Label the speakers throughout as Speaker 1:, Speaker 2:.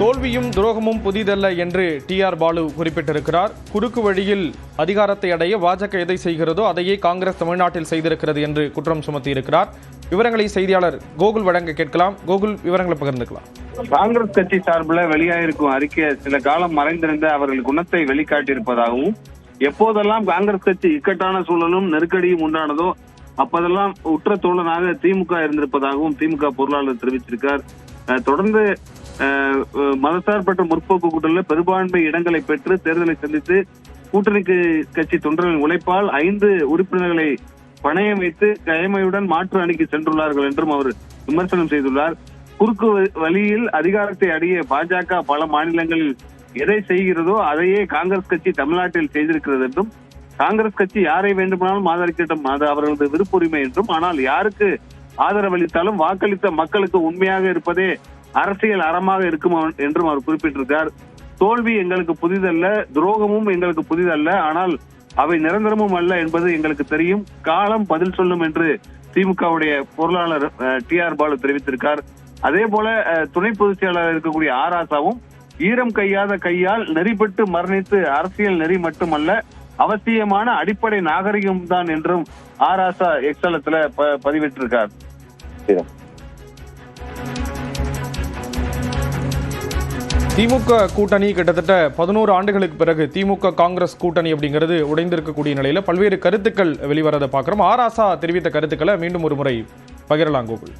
Speaker 1: தோல்வியும் துரோகமும் புதிதல்ல என்று டிஆர் பாலு குறிப்பிட்டிருக்கிறார். குறுக்கு வழியில் அதிகாரத்தை அடைய பாஜக எதை செய்கிறதோ அதையே காங்கிரஸ் தமிழ்நாட்டில் செய்திருக்கிறது என்று குற்றம் சுமத்தியிருக்கிறார். விவரங்களை செய்தியாளர் கோகுல் வழங்க கேட்கலாம். கோகுல், விவரங்களை பகிர்ந்துக்கலாம்.
Speaker 2: காங்கிரஸ் கட்சி சார்பில் வெளியாயிருக்கும் அறிக்கை சில காலம் மறைந்திருந்த அவர்கள் குணத்தை வெளிக்காட்டியிருப்பதாகவும், எப்போதெல்லாம் காங்கிரஸ் கட்சி இக்கட்டான சூழலும் நெருக்கடியும் உண்டானதோ அப்போதெல்லாம் உற்ற தோழனாக திமுக இருந்திருப்பதாகவும் திமுக பொருளாளர் தெரிவித்திருக்கார். தொடர்ந்து மதசார்பற்ற முற்போக்கு கூட்டணியில் பெரும்பான்மை இடங்களை பெற்று தேர்தலை சந்தித்து கூட்டணி கட்சி தொண்டர்களின் உழைப்பால் 5 உறுப்பினர்களை பணயம் வைத்து கயமையுடன் மாற்று அணிக்கு சென்றுள்ளார்கள் என்றும் அவர் விமர்சனம் செய்துள்ளார். குறுக்கு வழியில் அதிகாரத்தை அடைய பாஜக பல மாநிலங்களில் எதை செய்கிறதோ அதையே காங்கிரஸ் கட்சி தமிழ்நாட்டில் செய்திருக்கிறது என்றும், காங்கிரஸ் கட்சி யாரை வேண்டுமானாலும் ஆதரிக்கட்டும், அது அவர்களது விருப்புரிமை என்றும், ஆனால் யாருக்கு ஆதரவளித்தாலும் வாக்களித்த மக்களுக்கு உண்மையாக இருப்பதே அரசியல் அறமாக இருக்கும் என்றும் அவர் குறிப்பிட்டிருக்கார். தோல்வி எங்களுக்கு புதிதல்ல, துரோகமும் எங்களுக்கு புதிதல்ல, ஆனால் அவை நிரந்தரமும் அல்ல என்பது எங்களுக்கு தெரியும். காலம் பதில் சொல்லும் என்று திமுகவுடைய பொருளாளர் டிஆர் பாலு தெரிவித்திருக்கார். அதே போல துணை பொதுச் செயலாளர் இருக்கக்கூடிய ஆராசாவும் ஈரம் கையாத கையால் நெறிப்பட்டு மரணித்து அரசியல் நெறி மட்டுமல்ல அவசியமான அடிப்படை நாகரிகம் தான் என்றும் ஆராசா எக்ஸலத்துல பதிவிட்டிருக்கார்.
Speaker 1: திமுக கூட்டணி கிட்டத்தட்ட 11 ஆண்டுகளுக்கு பிறகு திமுக காங்கிரஸ் கூட்டணி அப்படிங்கிறது உடைந்திருக்கக்கூடிய நிலையில பல்வேறு கருத்துக்கள் வெளிவரதை பார்க்கிறோம். ஆராசா தெரிவித்த கருத்துக்களை மீண்டும் ஒரு முறை பகிரலாம் கோகுல்.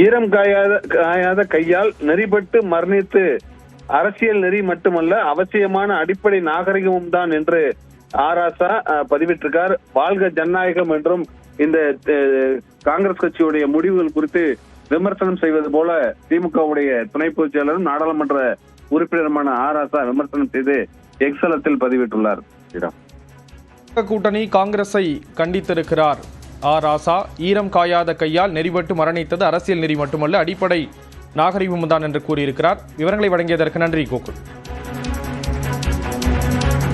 Speaker 2: ஈரம் காயாத கையால் நெறிப்பட்டு மரணித்து அரசியல் நெறி மட்டுமல்ல அவசியமான அடிப்படை நாகரிகமும் தான் என்று ஆராசா பதிவிட்டிருக்கார். வாழ்க ஜனநாயகம் என்றும் இந்த காங்கிரஸ் கட்சியுடைய முடிவுகள் குறித்து விமர்சனம் செய்வது போல திமுகவுடைய துணை பொதுச் செயலரும் நாடாளுமன்ற உறுப்பினருமான ஆராசா விமர்சனம் செய்து எக்ஸலத்தில் பதிவிட்டுள்ளார்.
Speaker 1: கூட்டணி காங்கிரஸை கண்டித்திருக்கிறார் ஆராசா. ஈரம் காயாத கையால் நெறிபட்டு மரணித்தது அரசியல் நெறி மட்டுமல்ல அடிப்படை நாகரிகம் தான் என்று கூறியிருக்கிறார். விவரங்களை வழங்கியதற்கு நன்றி கோகுல்.